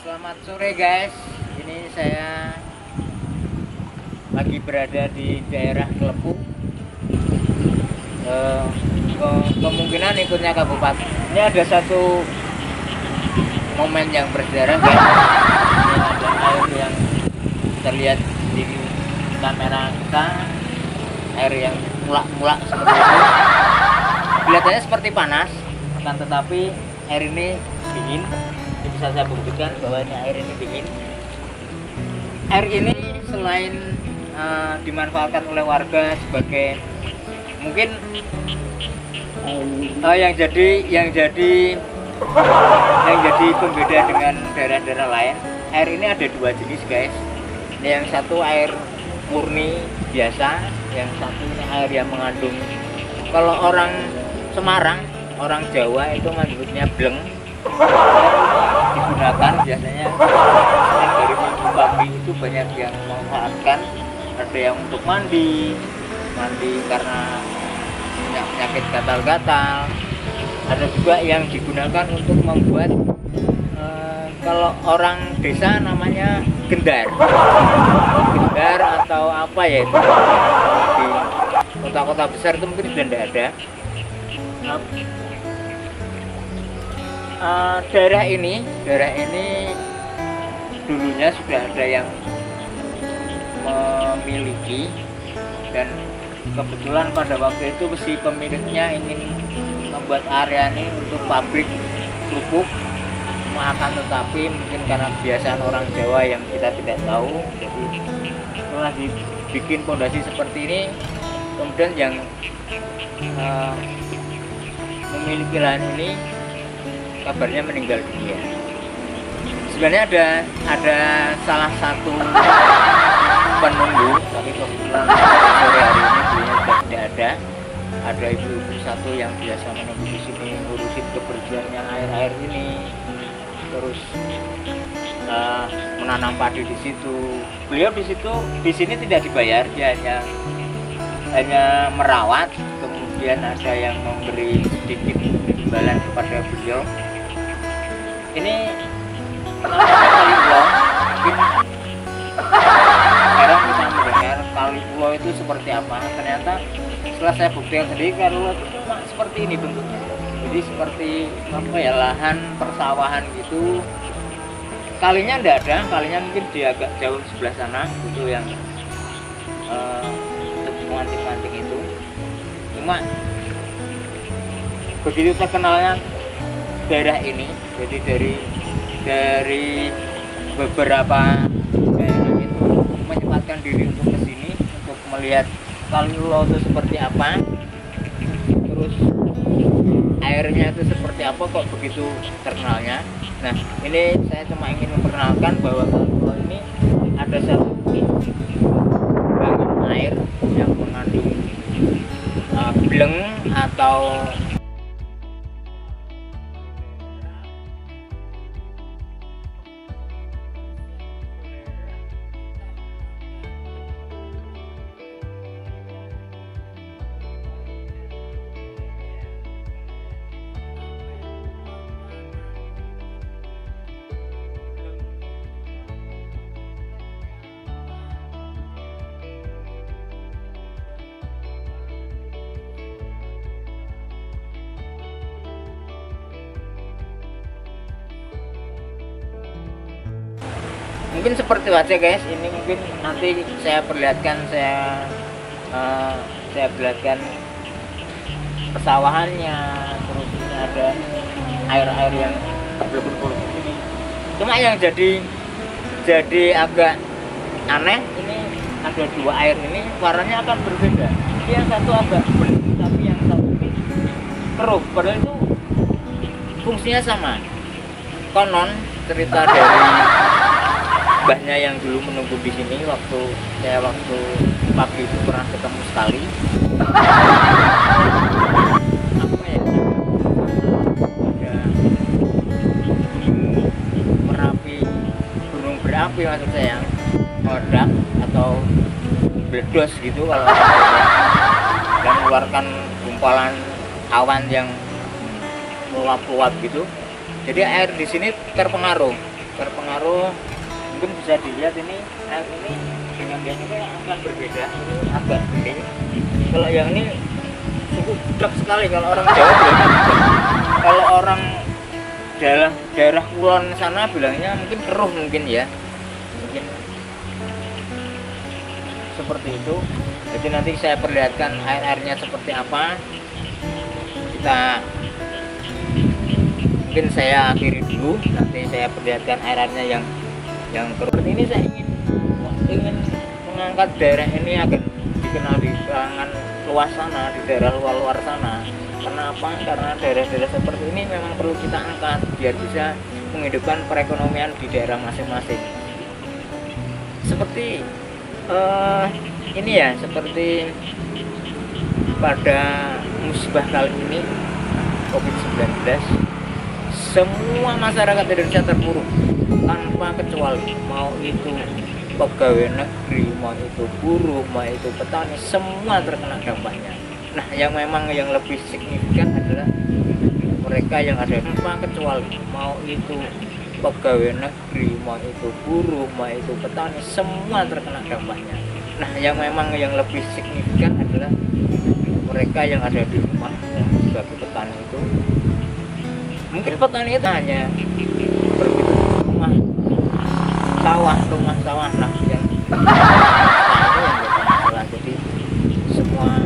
Selamat sore guys, ini saya lagi berada di daerah Klepu. Kemungkinan ikutnya kabupaten. Ini ada satu momen yang bersejarah guys. Ini ada air yang terlihat di kamera kita, air yang mulak-mulak seperti itu. Kelihatannya seperti panas, akan tetapi air ini dingin. Ini bisa saya buktikan bahwa ini air ini dingin. Air ini selain dimanfaatkan oleh warga sebagai mungkin yang jadi pembeda dengan daerah-daerah lain. Air ini ada dua jenis guys. Yang satu air murni biasa, yang satu ini air yang mengandung, kalau orang Semarang, orang Jawa itu menyebutnya bleng. Digunakan biasanya dari minggu pagi itu banyak yang memanfaatkan. Ada yang untuk mandi karena penyakit gatal-gatal. Ada juga yang digunakan untuk membuat kalau orang desa namanya gendar atau apa ya itu. Di kota-kota besar itu mungkin sudah tidak ada. Daerah ini dulunya sudah ada yang memiliki, dan kebetulan pada waktu itu si pemiliknya ingin membuat area ini untuk pabrik kerupuk, akan tetapi mungkin karena kebiasaan orang Jawa yang kita tidak tahu, jadi setelah dibikin fondasi seperti ini, kemudian yang memiliki lahan ini kabarnya meninggal dunia. Sebenarnya ada salah satu penunggu, tapi kebetulan sore hari ini beliau sudah tidak ada. Ada ibu-ibu satu yang biasa menunggu di sini, ngurusin kebersihannya air ini, terus menanam padi di situ. Beliau di sini tidak dibayar, dia hanya merawat. Kemudian ada yang memberi sedikit imbalan kepada beliau. Ini namanya Kali Ulo. Mungkin sekarang kita mendengar Kali Ulo itu seperti apa. Ternyata setelah saya buktikan sendiri, Kali Ulo itu cuma seperti ini bentuknya. Jadi seperti apa ya, lahan persawahan gitu. Kalinya tidak ada, kalinya mungkin di agak jauh sebelah sana itu yang untuk menganting-anting itu. Cuma begitu terkenalnya daerah ini, jadi dari beberapa daerah itu menyempatkan diri untuk kesini untuk melihat Kali Ulo itu seperti apa, terus airnya itu seperti apa, kok begitu terkenalnya. Nah, ini saya cuma ingin memperkenalkan bahwa Kali Ulo ini ada satu bangun air yang mengandung bleng atau mungkin seperti itu aja guys. Ini mungkin nanti saya perlihatkan, saya perlihatkan persawahannya, terus ini ada air-air yang berkumpul di sini. Cuma yang jadi agak aneh, ini ada dua air ini warnanya akan berbeda. Ini yang satu agak bening, tapi yang satu ini keruh. Padahal itu fungsinya sama. Konon cerita dari mbahnya yang dulu menunggu di sini, waktu pagi itu pernah ketemu sekali. Apa ya? Ada gunung berapi maksud saya, meledak atau meledos gitu kalau dan mengeluarkan gumpalan awan yang meluap-luap gitu. Jadi air di sini terpengaruh terpengaruh. Mungkin bisa dilihat ini air ini dengan yang ini akan berbeda. Ini agak bening. Kalau yang ini cukup drop sekali kalau orang Jawa bilang. Kalau orang daerah kulon sana bilangnya mungkin keruh mungkin ya. Mungkin seperti itu. Jadi nanti saya perlihatkan air-airnya seperti apa. Mungkin saya akhiri dulu, nanti saya perlihatkan air-airnya yang keruh. Ini saya ingin mengangkat daerah ini agar dikenal di kalangan luas sana, di daerah luar sana. Karena apa? Karena daerah-daerah seperti ini memang perlu kita angkat biar bisa menghidupkan perekonomian di daerah masing-masing. Seperti ini ya, seperti pada musibah kali ini COVID-19, semua masyarakat Indonesia terpuruk tanpa kecuali, mau itu pegawai negeri, mau itu buruh, mau itu petani, semua terkena dampaknya. Nah, yang memang yang lebih signifikan adalah mereka yang ada tanpa kecuali, mau itu pegawai negeri, mau itu buruh, mau itu petani, semua terkena dampaknya. Nah, yang memang yang lebih signifikan adalah mereka yang ada di rumah ya, sebagai petani itu. Mungkin petani itu hanya berhidup rumah sawah lah yang masalah. Jadi semua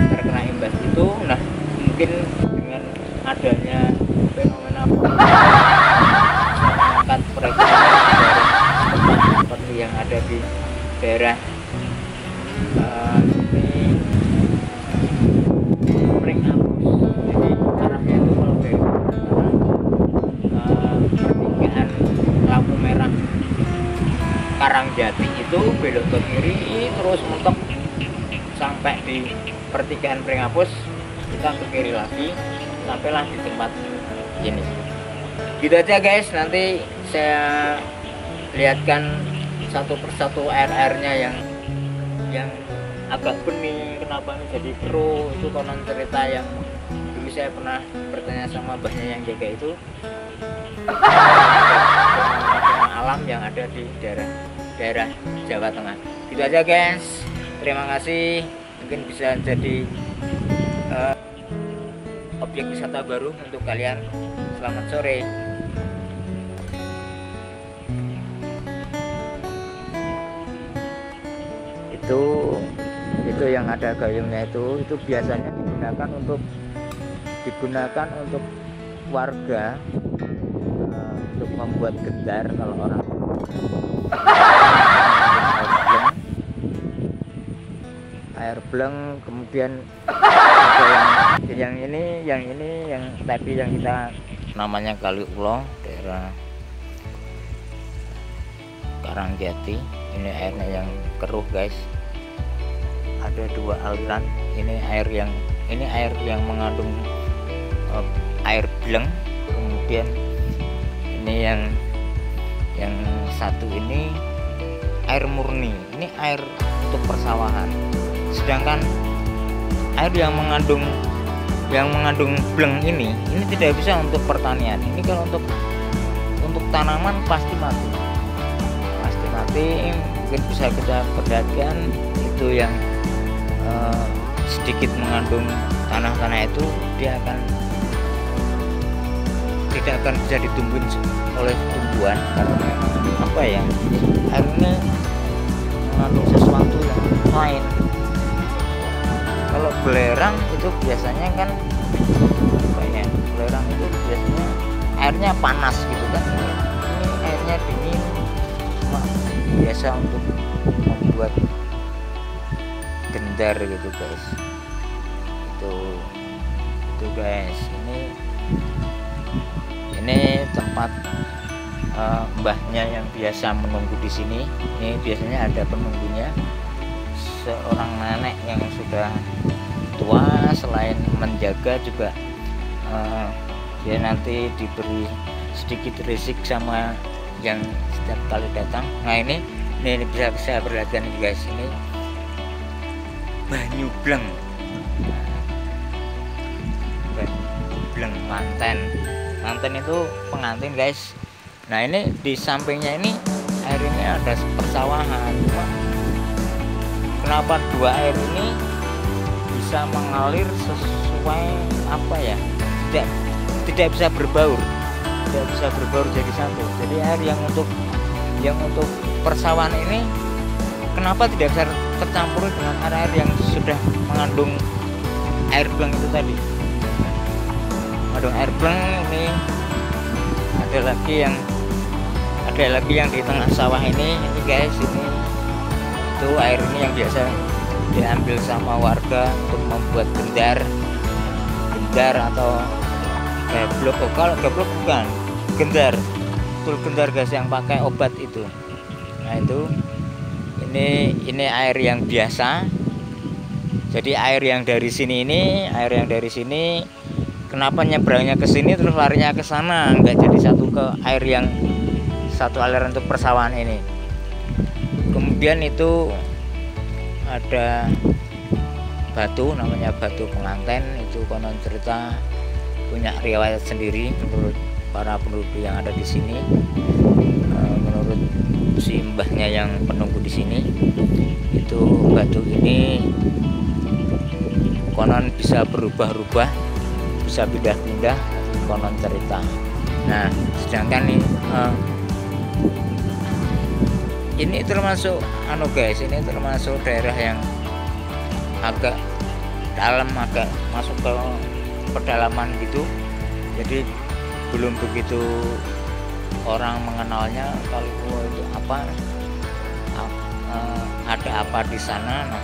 terkena imbas itu. Nah, mungkin dengan adanya fenomena mengangkat perekonomian seperti yang ada di daerah ini Pringapus. Jadi arahnya itu kalau dari pertigaan lampu merah Karangjati itu belok ke kiri terus mentok sampai di pertigaan Pringapus, kita ke kiri lagi sampailah di tempat ini. Gitu aja guys, nanti saya lihatkan satu persatu air-airnya yang agak bening, kenapa ini jadi keruh. Itu konon cerita yang dulu saya pernah bertanya sama mbahnya yang jaga itu, alam yang ada di daerah Jawa Tengah. Gitu aja guys, terima kasih. Mungkin bisa jadi objek wisata baru untuk kalian. Selamat sore. Itu yang ada gayungnya itu biasanya digunakan untuk warga untuk membuat gendar. Kalau orang air bleng, kemudian ada yang tadi yang kita namanya Kali Ulo, daerah Karangjati. Ini airnya yang keruh guys, ada dua aliran. Ini air yang mengandung air bleng, kemudian ini yang satu ini air murni, ini air untuk persawahan. Sedangkan air yang mengandung bleng ini tidak bisa untuk pertanian. Ini kalau untuk tanaman pasti mati. Mungkin bisa kita perlihatkan itu yang sedikit mengandung tanah itu, dia tidak akan bisa ditumbuhin oleh tumbuhan karena memang apa ya, airnya mengandung sesuatu yang lain. Kalau belerang itu biasanya kan apa ya, belerang itu biasanya airnya panas gitu kan. Ini airnya dingin, biasa untuk membuat gendar gitu guys. Itu guys, ini tempat mbahnya yang biasa menunggu di sini. Ini biasanya ada penunggunya, seorang nenek yang sudah tua. Selain menjaga juga dia nanti diberi sedikit risik sama yang setiap kali datang. Nah ini bisa saya perlihatkan guys, ini banyu bleng manten itu pengantin guys. Nah ini di sampingnya ini air ini ada persawahan. Cuma kenapa dua air ini bisa mengalir sesuai apa ya? Tidak bisa berbaur, tidak bisa berbaur jadi satu. Jadi air yang untuk persawahan ini kenapa tidak bisa tercampur dengan air yang sudah mengandung air bleng itu tadi? Mengandung air bleng ini ada lagi yang di tengah sawah ini guys, ini itu air ini yang biasa diambil sama warga untuk membuat gendar atau gablok. Kalau gablok bukan, gendar, betul gendar guys, yang pakai obat itu. Nah itu ini air yang biasa. Jadi air yang dari sini kenapa nyebrangnya ke sini terus larinya ke sana, nggak jadi satu aliran untuk persawahan ini. Kemudian itu ada batu, namanya batu penganten. Itu konon cerita punya riwayat sendiri menurut para penduduk yang ada di sini. Menurut si mbahnya yang penunggu di sini, itu batu ini konon bisa berubah-ubah, bisa pindah-pindah, konon cerita. Nah, sedangkan ini termasuk guys, ini termasuk daerah yang agak dalam, agak masuk ke pedalaman gitu. Jadi belum begitu orang mengenalnya kalau itu apa, ada apa di sana. Nah,